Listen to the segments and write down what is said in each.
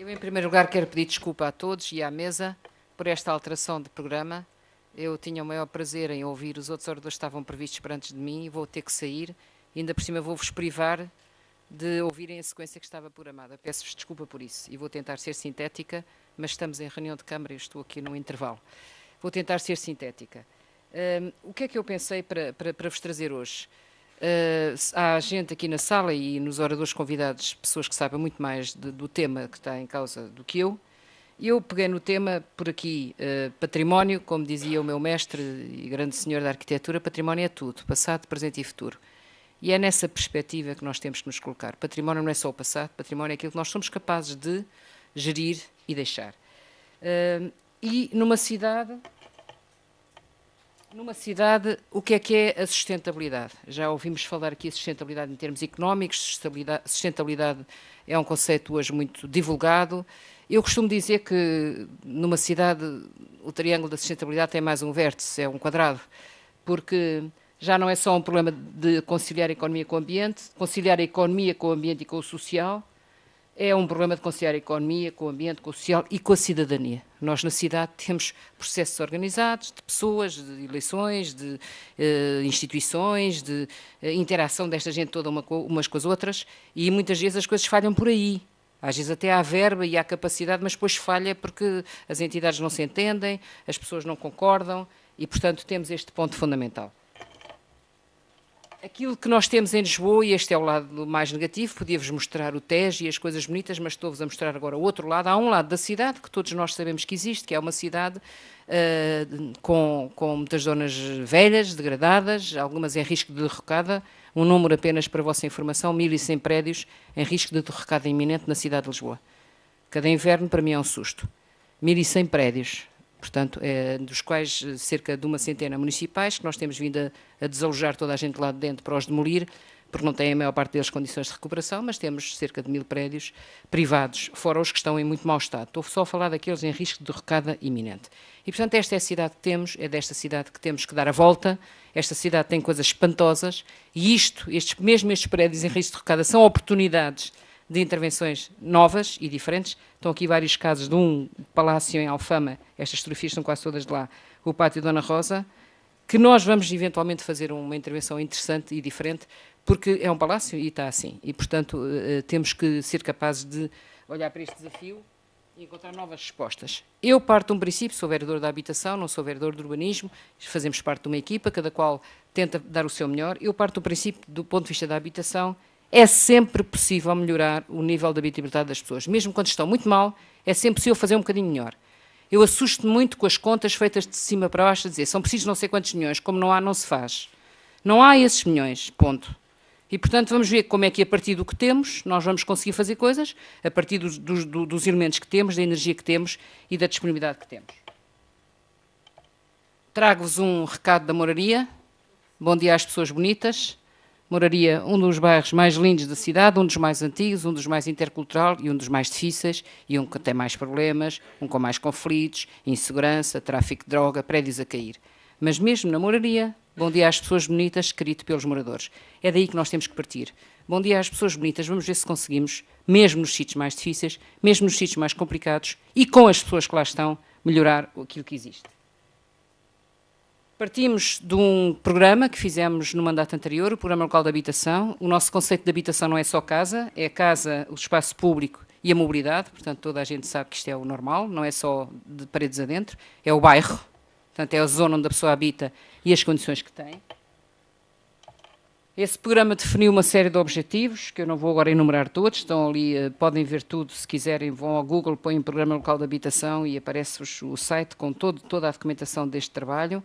Eu, em primeiro lugar, quero pedir desculpa a todos e à mesa por esta alteração de programa. Eu tinha o maior prazer em ouvir os outros oradores que estavam previstos para antes de mim e vou ter que sair. E ainda por cima vou-vos privar de ouvirem a sequência que estava programada. Peço-vos desculpa por isso e vou tentar ser sintética, mas estamos em reunião de Câmara e estou aqui no intervalo. Vou tentar ser sintética. O que é que eu pensei para vos trazer hoje? Há gente aqui na sala e nos oradores convidados, pessoas que sabem muito mais do tema que está em causa do que eu. Eu peguei no tema, por aqui, património, como dizia o meu mestre e grande senhor da arquitetura, património é tudo, passado, presente e futuro. E é nessa perspectiva que nós temos que nos colocar. Património não é só o passado, património é aquilo que nós somos capazes de gerir e deixar. E numa cidade, o que é a sustentabilidade? Já ouvimos falar aqui de sustentabilidade em termos económicos, sustentabilidade é um conceito hoje muito divulgado. Eu costumo dizer que numa cidade o triângulo da sustentabilidade tem mais um vértice, é um quadrado, porque já não é só um problema de conciliar a economia com o ambiente, conciliar a economia com o ambiente e com o social, é um problema de conciliar a economia com o ambiente, com o social e com a cidadania. Nós, na cidade, temos processos organizados de pessoas, de eleições, de instituições, de interação desta gente toda umas com as outras, e muitas vezes as coisas falham por aí. Às vezes até há verba e há capacidade, mas depois falha porque as entidades não se entendem, as pessoas não concordam, e, portanto, temos este ponto fundamental. Aquilo que nós temos em Lisboa, e este é o lado mais negativo, podia-vos mostrar o Tejo e as coisas bonitas, mas estou-vos a mostrar agora o outro lado. Há um lado da cidade, que todos nós sabemos que existe, que é uma cidade com muitas zonas velhas, degradadas, algumas em risco de derrocada. Um número apenas para a vossa informação, 1.100 prédios em risco de derrocada iminente na cidade de Lisboa. Cada inverno, para mim, é um susto. 1.100 prédios. Portanto, dos quais cerca de uma centena municipais, que nós temos vindo a desalojar toda a gente lá de dentro para os demolir, porque não têm a maior parte deles condições de recuperação, mas temos cerca de 1.000 prédios privados, fora os que estão em muito mau estado. Estou só a falar daqueles em risco de derrocada iminente. E, portanto, esta é a cidade que temos, é desta cidade que temos que dar a volta. Esta cidade tem coisas espantosas e mesmo estes prédios em risco de derrocada são oportunidades de intervenções novas e diferentes. Estão aqui vários casos de um palácio em Alfama, estas fotografias são quase todas de lá, o Pátio Dona Rosa, que nós vamos eventualmente fazer uma intervenção interessante e diferente, porque é um palácio e está assim. E, portanto, temos que ser capazes de olhar para este desafio e encontrar novas respostas. Eu parto de um princípio, sou vereador da habitação, não sou vereador do urbanismo, fazemos parte de uma equipa, cada qual tenta dar o seu melhor. Eu parto do princípio, do ponto de vista da habitação, é sempre possível melhorar o nível de habitabilidade das pessoas. Mesmo quando estão muito mal, é sempre possível fazer um bocadinho melhor. Eu assusto-me muito com as contas feitas de cima para baixo, a dizer, são precisos não sei quantos milhões, como não há, não se faz. Não há esses milhões, ponto. E, portanto, vamos ver como é que, a partir do que temos, nós vamos conseguir fazer coisas, a partir dos elementos que temos, da energia que temos e da disponibilidade que temos. Trago-vos um recado da Moraria. Bom dia às pessoas bonitas. Moraria, um dos bairros mais lindos da cidade, um dos mais antigos, um dos mais intercultural e um dos mais difíceis, e um que tem mais problemas, um com mais conflitos, insegurança, tráfico de droga, prédios a cair. Mas mesmo na Moraria, bom dia às pessoas bonitas, escrito pelos moradores. É daí que nós temos que partir. Bom dia às pessoas bonitas, vamos ver se conseguimos, mesmo nos sítios mais difíceis, mesmo nos sítios mais complicados, e com as pessoas que lá estão, melhorar aquilo que existe. Partimos de um programa que fizemos no mandato anterior, o Programa Local de Habitação. O nosso conceito de habitação não é só casa, é a casa, o espaço público e a mobilidade. Portanto, toda a gente sabe que isto é o normal, não é só de paredes adentro, é o bairro. Portanto, é a zona onde a pessoa habita e as condições que tem. Esse programa definiu uma série de objetivos, que eu não vou agora enumerar todos, estão ali, podem ver tudo, se quiserem, vão ao Google, põem Programa Local de Habitação e aparece o site com toda a documentação deste trabalho.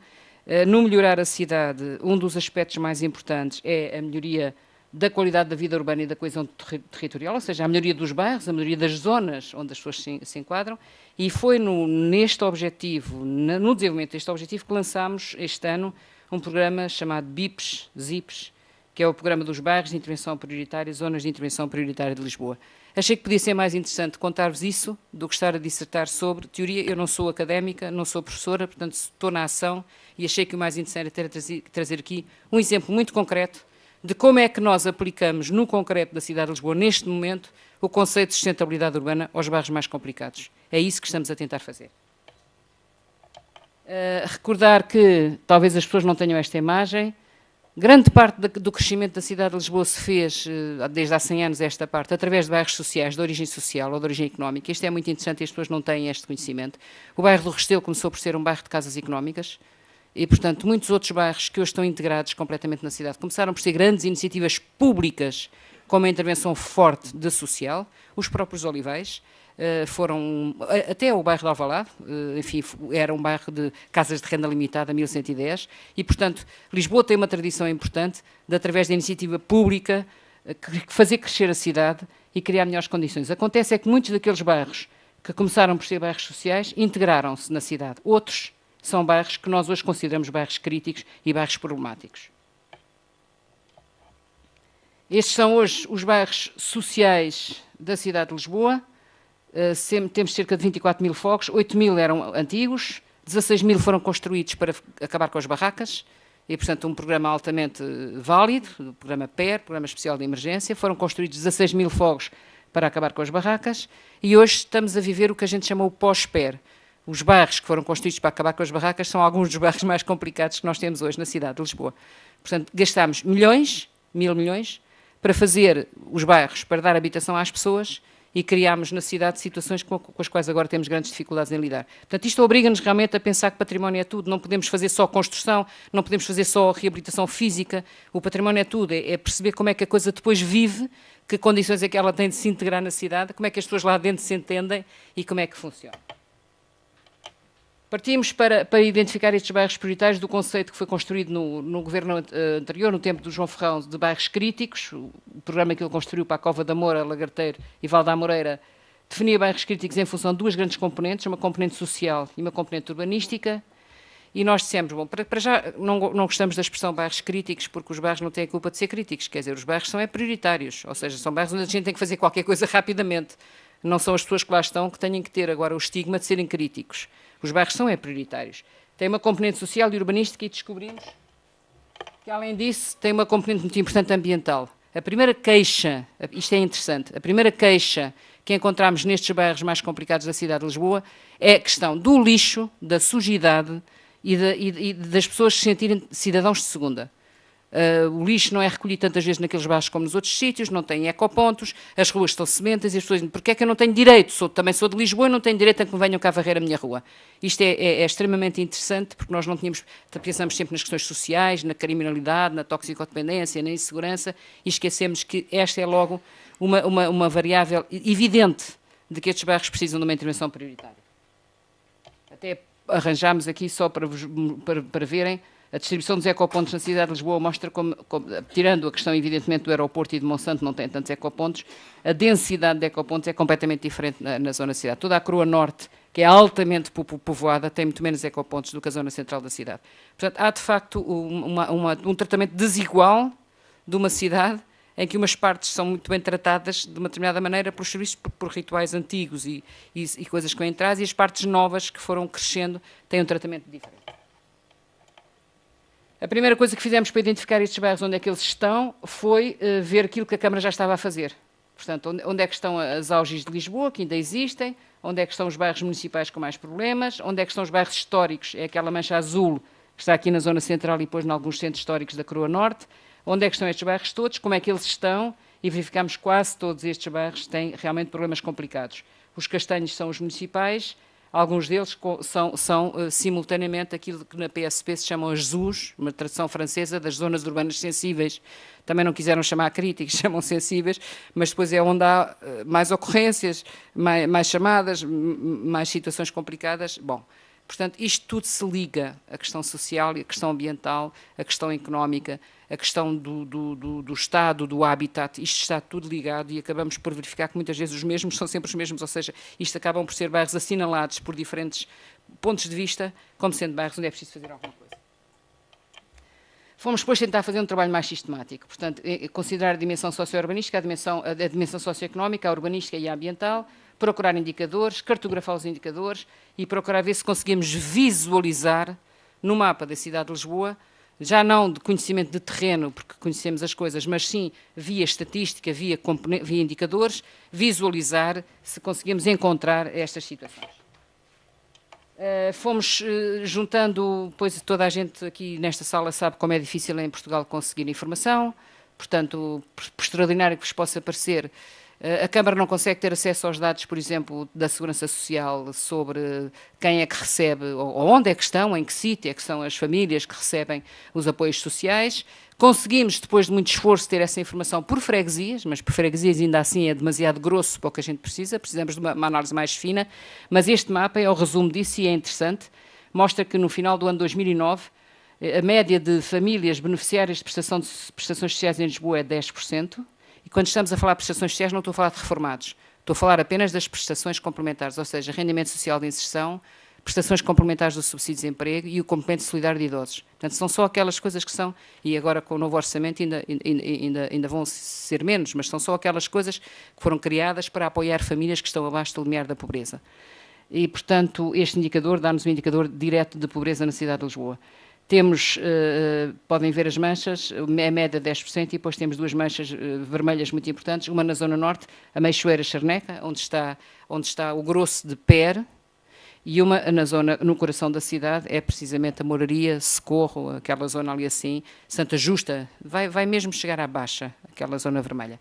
No melhorar a cidade, um dos aspectos mais importantes é a melhoria da qualidade da vida urbana e da coesão territorial, ou seja, a melhoria dos bairros, a melhoria das zonas onde as pessoas se enquadram, e foi neste objetivo, no desenvolvimento deste objetivo, que lançámos este ano um programa chamado BIPs, ZIPs, que é o Programa dos Bairros de Intervenção Prioritária, Zonas de Intervenção Prioritária de Lisboa. Achei que podia ser mais interessante contar-vos isso do que estar a dissertar sobre teoria. Eu não sou académica, não sou professora, portanto estou na ação e achei que o mais interessante era trazer aqui um exemplo muito concreto de como é que nós aplicamos no concreto da cidade de Lisboa, neste momento, o conceito de sustentabilidade urbana aos bairros mais complicados. É isso que estamos a tentar fazer. Recordar que, talvez as pessoas não tenham esta imagem, grande parte do crescimento da cidade de Lisboa se fez, desde há 100 anos, esta parte, através de bairros sociais, de origem social ou de origem económica. Isto é muito interessante e as pessoas não têm este conhecimento. O bairro do Restelo começou por ser um bairro de casas económicas e, portanto, muitos outros bairros que hoje estão integrados completamente na cidade começaram por ser grandes iniciativas públicas com uma intervenção forte de social. Os próprios Olivais foram, até o bairro de Alvalade, enfim, era um bairro de casas de renda limitada, 1110, e, portanto, Lisboa tem uma tradição importante de, através da iniciativa pública, fazer crescer a cidade e criar melhores condições. Acontece é que muitos daqueles bairros que começaram por ser bairros sociais integraram-se na cidade. Outros são bairros que nós hoje consideramos bairros críticos e bairros problemáticos. Estes são hoje os bairros sociais da cidade de Lisboa. Temos cerca de 24 mil fogos, 8 mil eram antigos, 16 mil foram construídos para acabar com as barracas, e, portanto, um programa altamente válido, o programa PER, Programa Especial de Emergência. Foram construídos 16 mil fogos para acabar com as barracas, e hoje estamos a viver o que a gente chama o pós-PER. Os bairros que foram construídos para acabar com as barracas são alguns dos bairros mais complicados que nós temos hoje na cidade de Lisboa. Portanto, gastámos milhões, 1.000 milhões, para fazer os bairros, para dar habitação às pessoas, e criámos na cidade situações com as quais agora temos grandes dificuldades em lidar. Portanto, isto obriga-nos realmente a pensar que património é tudo. Não podemos fazer só construção, não podemos fazer só reabilitação física. O património é tudo, é perceber como é que a coisa depois vive, que condições é que ela tem de se integrar na cidade, como é que as pessoas lá dentro se entendem e como é que funciona. Partimos para identificar estes bairros prioritários do conceito que foi construído no governo anterior, no tempo do João Ferrão, de bairros críticos. O programa que ele construiu para a Cova da Moura, Lagarteiro e Val da Moreira definia bairros críticos em função de duas grandes componentes, uma componente social e uma componente urbanística. E nós dissemos, bom, para já não gostamos da expressão bairros críticos, porque os bairros não têm a culpa de ser críticos, quer dizer, os bairros são prioritários, ou seja, são bairros onde a gente tem que fazer qualquer coisa rapidamente. Não são as pessoas que lá estão que têm que ter agora o estigma de serem críticos. Os bairros são prioritários. Tem uma componente social e urbanística e descobrimos que, além disso, tem uma componente muito importante ambiental. A primeira queixa, isto é interessante, a primeira queixa que encontramos nestes bairros mais complicados da cidade de Lisboa é a questão do lixo, da sujidade e das pessoas se sentirem cidadãos de segunda. O lixo não é recolhido tantas vezes naqueles bairros como nos outros sítios, não tem ecopontos, as ruas estão sementas e as pessoas dizem, porque é que eu não tenho direito? Também sou de Lisboa e não tenho direito a que me venham cá varrer a minha rua. Isto é extremamente interessante, porque nós não pensamos sempre nas questões sociais, na criminalidade, na toxicodependência, na insegurança, e esquecemos que esta é logo uma variável evidente de que estes bairros precisam de uma intervenção prioritária. Até arranjámos aqui, só para verem, a distribuição dos ecopontos na cidade de Lisboa mostra como, tirando a questão, evidentemente, do aeroporto e de Monsanto, não tem tantos ecopontos, a densidade de ecopontos é completamente diferente na zona da cidade. Toda a Croa Norte, que é altamente povoada, tem muito menos ecopontos do que a zona central da cidade. Portanto, há, de facto, um tratamento desigual de uma cidade em que umas partes são muito bem tratadas de uma determinada maneira pelos serviços, por rituais antigos e coisas que vêm atrás, e as partes novas que foram crescendo têm um tratamento diferente. A primeira coisa que fizemos para identificar estes bairros, onde é que eles estão, foi ver aquilo que a Câmara já estava a fazer. Portanto, onde é que estão as auges de Lisboa, que ainda existem, onde é que estão os bairros municipais com mais problemas, onde é que estão os bairros históricos, é aquela mancha azul que está aqui na zona central e depois em alguns centros históricos da Croa Norte, onde é que estão estes bairros todos, como é que eles estão, e verificamos que quase todos estes bairros têm realmente problemas complicados. Os castanhos são os municipais. Alguns deles são simultaneamente aquilo que na PSP se chamam as ZUS, uma tradução francesa das zonas urbanas sensíveis. Também não quiseram chamar críticos, chamam sensíveis, mas depois é onde há mais ocorrências, mais chamadas, mais situações complicadas. Bom, portanto, isto tudo se liga, a questão social, a questão ambiental, a questão económica, a questão do estado, do habitat, isto está tudo ligado e acabamos por verificar que muitas vezes os mesmos são sempre os mesmos, ou seja, isto acabam por ser bairros assinalados por diferentes pontos de vista, como sendo bairros onde é preciso fazer alguma coisa. Fomos depois tentar fazer um trabalho mais sistemático, portanto, considerar a dimensão socio-urbanística, a dimensão socioeconómica, a urbanística e a ambiental, procurar indicadores, cartografar os indicadores e procurar ver se conseguimos visualizar no mapa da cidade de Lisboa já não de conhecimento de terreno, porque conhecemos as coisas, mas sim via estatística, via indicadores, visualizar se conseguimos encontrar estas situações. Fomos juntando, pois toda a gente aqui nesta sala sabe como é difícil em Portugal conseguir informação, portanto, por extraordinário que vos possa parecer, a Câmara não consegue ter acesso aos dados, por exemplo, da Segurança Social sobre quem é que recebe, ou onde é que estão, em que sítio é que são as famílias que recebem os apoios sociais. Conseguimos, depois de muito esforço, ter essa informação por freguesias, mas por freguesias ainda assim é demasiado grosso para o que a gente precisa, precisamos de uma análise mais fina, mas este mapa é o resumo disso e é interessante. Mostra que no final do ano 2009, a média de famílias beneficiárias de prestações sociais em Lisboa é 10%, e quando estamos a falar de prestações sociais não estou a falar de reformados, estou a falar apenas das prestações complementares, ou seja, rendimento social de inserção, prestações complementares do subsídio de desemprego e o complemento solidário de idosos. Portanto, são só aquelas coisas que são, e agora com o novo orçamento ainda vão ser menos, mas são só aquelas coisas que foram criadas para apoiar famílias que estão abaixo do limiar da pobreza. E, portanto, este indicador dá-nos um indicador direto de pobreza na cidade de Lisboa. Temos, podem ver as manchas, a média 10%, e depois temos duas manchas vermelhas muito importantes, uma na zona norte, a Meixoeira-Charneca, onde está o grosso de PER, e uma na zona, no coração da cidade, é precisamente a Moraria, Socorro, aquela zona ali assim, Santa Justa, vai mesmo chegar à baixa, aquela zona vermelha.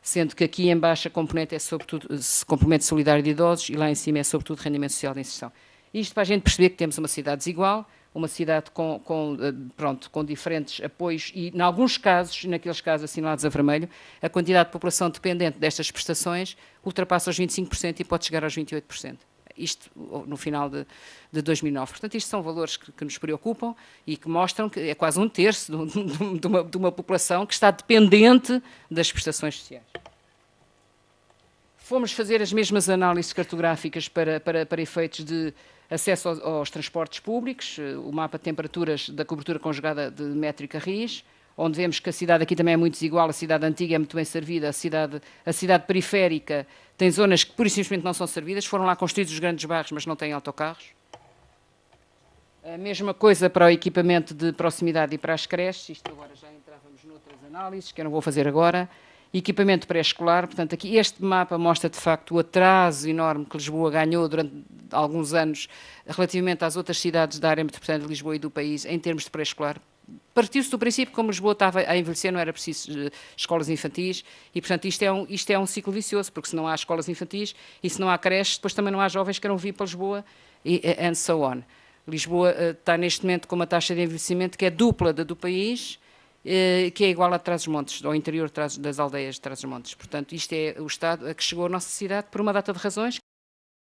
Sendo que aqui em baixo a componente é sobretudo complemento solidário de idosos e lá em cima é sobretudo rendimento social de inserção. Isto para a gente perceber que temos uma cidade desigual, uma cidade com diferentes apoios e, em alguns casos, naqueles casos assinalados a vermelho, a quantidade de população dependente destas prestações ultrapassa os 25% e pode chegar aos 28%. Isto no final de 2009. Portanto, isto são valores que nos preocupam e que mostram que é quase um terço de uma população que está dependente das prestações sociais. Fomos fazer as mesmas análises cartográficas para efeitos de acesso aos transportes públicos, o mapa de temperaturas da cobertura conjugada de métrica RIS, onde vemos que a cidade aqui também é muito desigual, a cidade antiga é muito bem servida, a cidade periférica tem zonas que pura e simplesmente não são servidas, foram lá construídos os grandes bairros, mas não têm autocarros. A mesma coisa para o equipamento de proximidade e para as creches, isto agora já entrávamos noutras análises, que eu não vou fazer agora. Equipamento pré-escolar, portanto, aqui este mapa mostra de facto o atraso enorme que Lisboa ganhou durante alguns anos relativamente às outras cidades da área metropolitana de Lisboa e do país em termos de pré-escolar. Partiu-se do princípio que como Lisboa estava a envelhecer não era preciso escolas infantis e, portanto, isto é um ciclo vicioso, porque se não há escolas infantis e se não há creches, depois também não há jovens que queiram vir para Lisboa and so on. Lisboa está neste momento com uma taxa de envelhecimento que é dupla da do país, que é igual a Trás-os-Montes, ao interior das aldeias de Trás-os-Montes. Portanto, isto é o estado a que chegou a nossa cidade por uma data de razões.